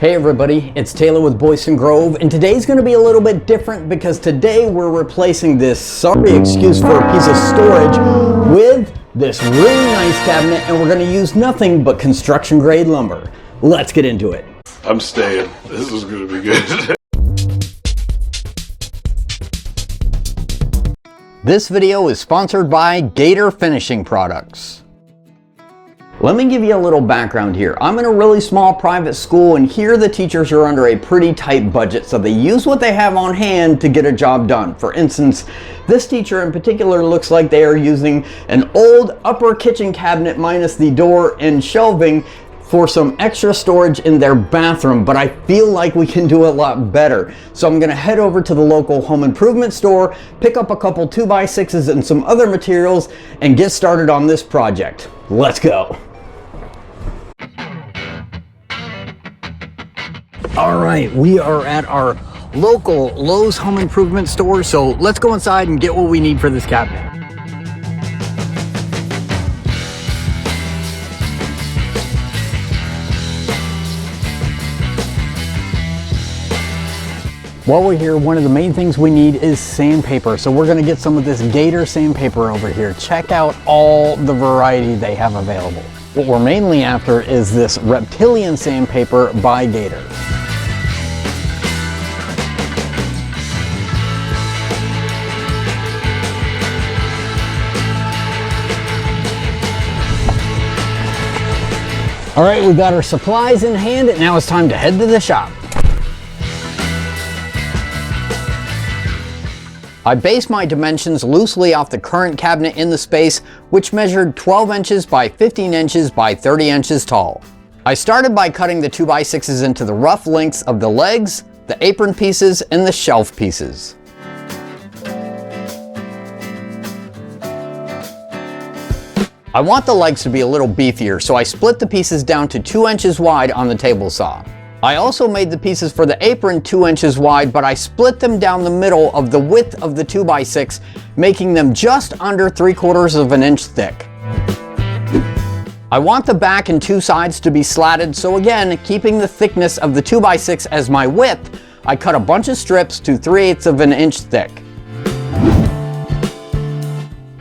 Hey everybody, it's Taylor with Boydston Grove, and today's going to be a little bit different because today we're replacing this, sorry excuse for a piece of storage, with this really nice cabinet, and we're going to use nothing but construction grade lumber. Let's get into it. I'm staying. This is going to be good. This video is sponsored by Gator Finishing Products. Let me give you a little background here. I'm in a really small private school, and here the teachers are under a pretty tight budget, so they use what they have on hand to get a job done. For instance, this teacher in particular looks like they are using an old upper kitchen cabinet minus the door and shelving for some extra storage in their bathroom, but I feel like we can do a lot better. So I'm gonna head over to the local home improvement store, pick up a couple 2x6's and some other materials, and get started on this project. Let's go. All right, we are at our local Lowe's home improvement store, so let's go inside and get what we need for this cabinet. While we're here, one of the main things we need is sandpaper. So we're gonna get some of this Gator sandpaper over here. Check out all the variety they have available. What we're mainly after is this Reptilion sandpaper by Gator. All right, we've got our supplies in hand, and now it's time to head to the shop. I based my dimensions loosely off the current cabinet in the space, which measured 12 inches by 15 inches by 30 inches tall. I started by cutting the 2x6's into the rough lengths of the legs, the apron pieces, and the shelf pieces. I want the legs to be a little beefier, so I split the pieces down to 2 inches wide on the table saw. I also made the pieces for the apron 2 inches wide, but I split them down the middle of the width of the 2x6, making them just under 3/4 of an inch thick. I want the back and two sides to be slatted, so again, keeping the thickness of the 2x6 as my width, I cut a bunch of strips to 3/8 of an inch thick.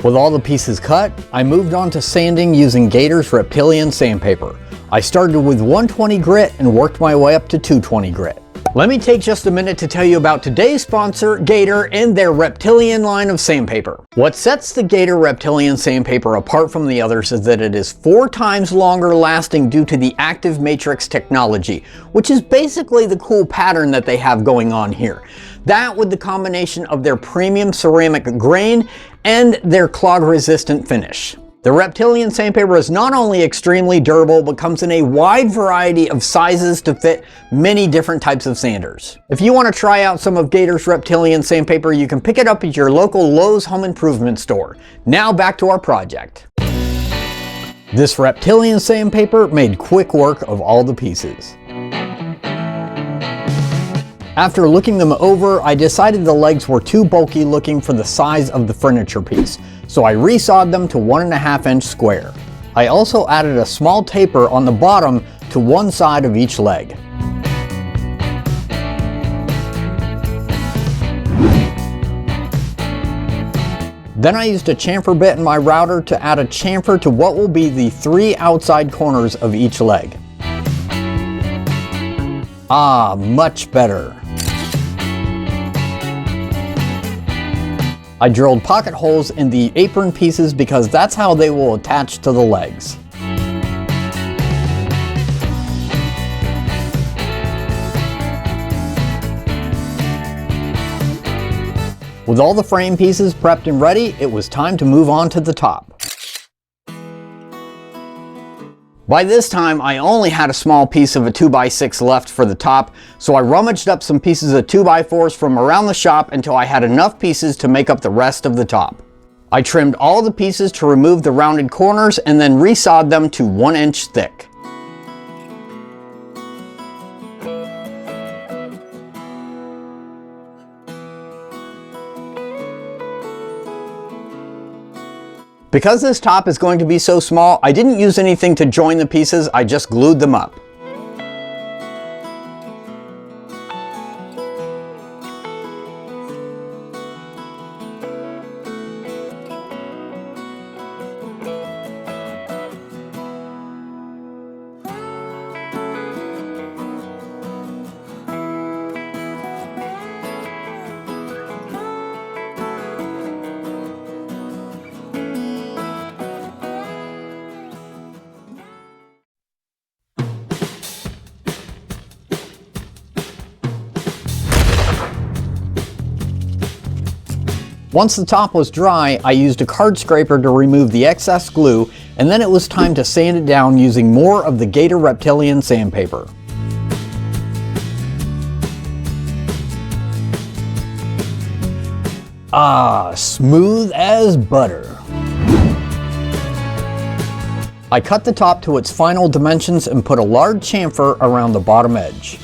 With all the pieces cut, I moved on to sanding using Gator's Reptilion sandpaper. I started with 120 grit and worked my way up to 220 grit. Let me take just a minute to tell you about today's sponsor, Gator, and their Reptilion line of sandpaper. What sets the Gator Reptilion sandpaper apart from the others is that it is 4 times longer lasting due to the active matrix technology, which is basically the cool pattern that they have going on here. That with the combination of their premium ceramic grain and their clog resistant finish. The Reptilion sandpaper is not only extremely durable, but comes in a wide variety of sizes to fit many different types of sanders. If you want to try out some of Gator's Reptilion sandpaper, you can pick it up at your local Lowe's home improvement store. Now back to our project. This Reptilion sandpaper made quick work of all the pieces. After looking them over, I decided the legs were too bulky looking for the size of the furniture piece, so I resawed them to 1.5 inch square. I also added a small taper on the bottom to one side of each leg. Then I used a chamfer bit in my router to add a chamfer to what will be the 3 outside corners of each leg. Ah, much better. I drilled pocket holes in the apron pieces because that's how they will attach to the legs. With all the frame pieces prepped and ready, it was time to move on to the top. By this time, I only had a small piece of a 2x6 left for the top, so I rummaged up some pieces of 2x4s from around the shop until I had enough pieces to make up the rest of the top. I trimmed all the pieces to remove the rounded corners and then resawed them to 1 inch thick. Because this top is going to be so small, I didn't use anything to join the pieces, I just glued them up. Once the top was dry, I used a card scraper to remove the excess glue, and then it was time to sand it down using more of the Gator Reptilion sandpaper. Ah, smooth as butter. I cut the top to its final dimensions and put a large chamfer around the bottom edge.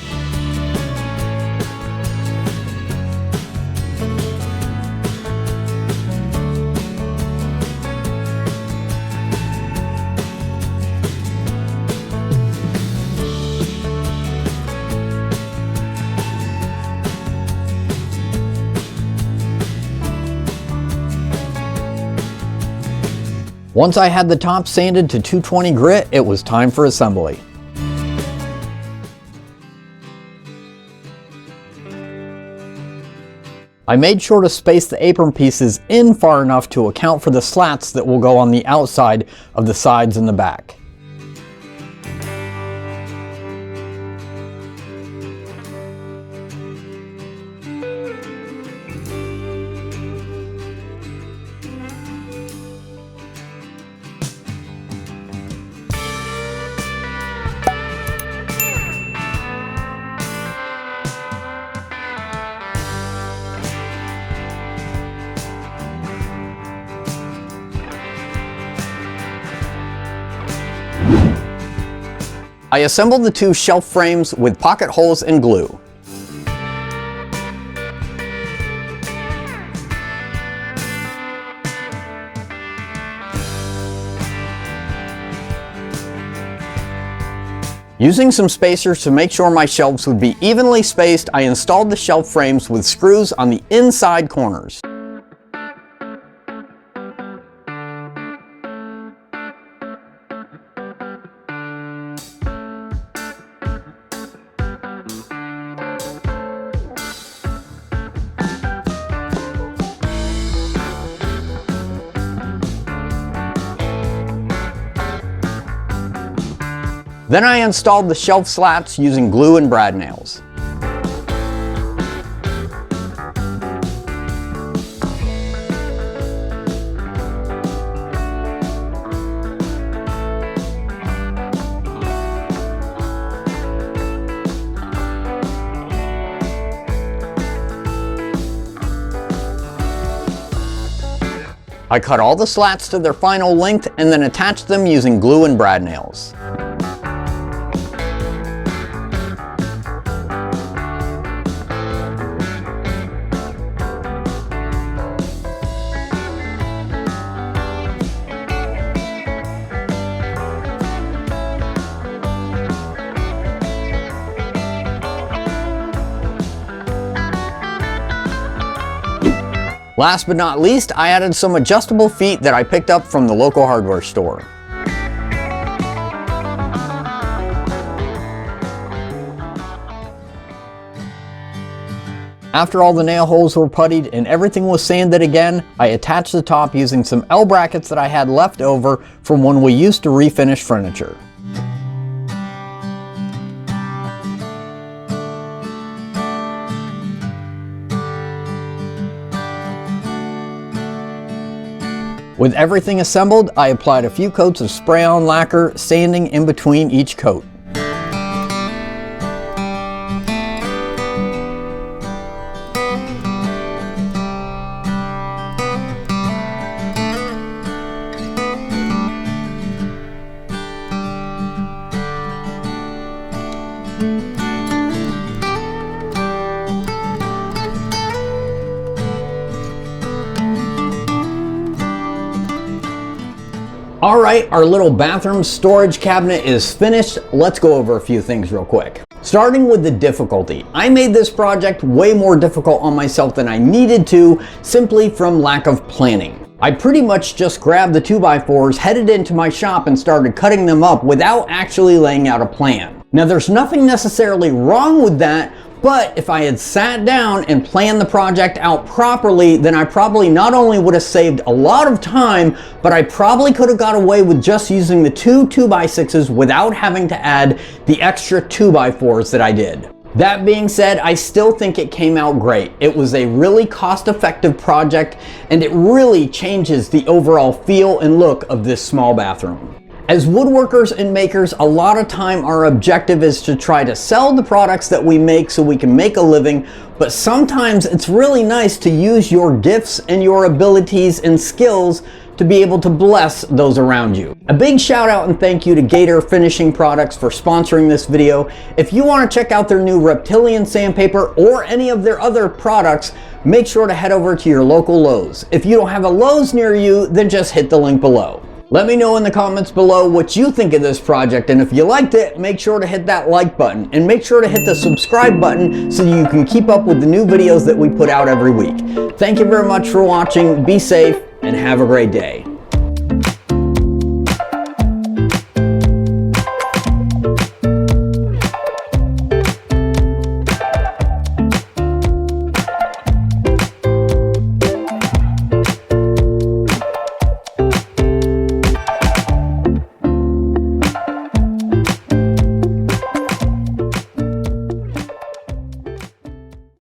Once I had the top sanded to 220 grit, it was time for assembly. I made sure to space the apron pieces in far enough to account for the slats that will go on the outside of the sides and the back. I assembled the two shelf frames with pocket holes and glue. Using some spacers to make sure my shelves would be evenly spaced, I installed the shelf frames with screws on the inside corners. Then I installed the shelf slats using glue and brad nails. I cut all the slats to their final length and then attached them using glue and brad nails. Last but not least, I added some adjustable feet that I picked up from the local hardware store. After all the nail holes were puttied and everything was sanded again, I attached the top using some L brackets that I had left over from when we used to refinish furniture. With everything assembled, I applied a few coats of spray-on lacquer, sanding in between each coat. Alright, our little bathroom storage cabinet is finished. Let's go over a few things real quick. Starting with the difficulty. I made this project way more difficult on myself than I needed to, simply from lack of planning. I pretty much just grabbed the 2x4s, headed into my shop and started cutting them up without actually laying out a plan. Now there's nothing necessarily wrong with that, but if I had sat down and planned the project out properly, then I probably not only would have saved a lot of time, but I probably could have got away with just using the two 2x6's without having to add the extra 2x4s that I did. That being said, I still think it came out great. It was a really cost-effective project, and it really changes the overall feel and look of this small bathroom. As woodworkers and makers, a lot of time our objective is to try to sell the products that we make so we can make a living, but sometimes it's really nice to use your gifts and your abilities and skills to be able to bless those around you. A big shout out and thank you to Gator Finishing Products for sponsoring this video. If you want to check out their new Reptilion sandpaper or any of their other products, make sure to head over to your local Lowe's. If you don't have a Lowe's near you, then just hit the link below. Let me know in the comments below what you think of this project, and if you liked it, make sure to hit that like button and make sure to hit the subscribe button so you can keep up with the new videos that we put out every week. Thank you very much for watching, be safe, and have a great day.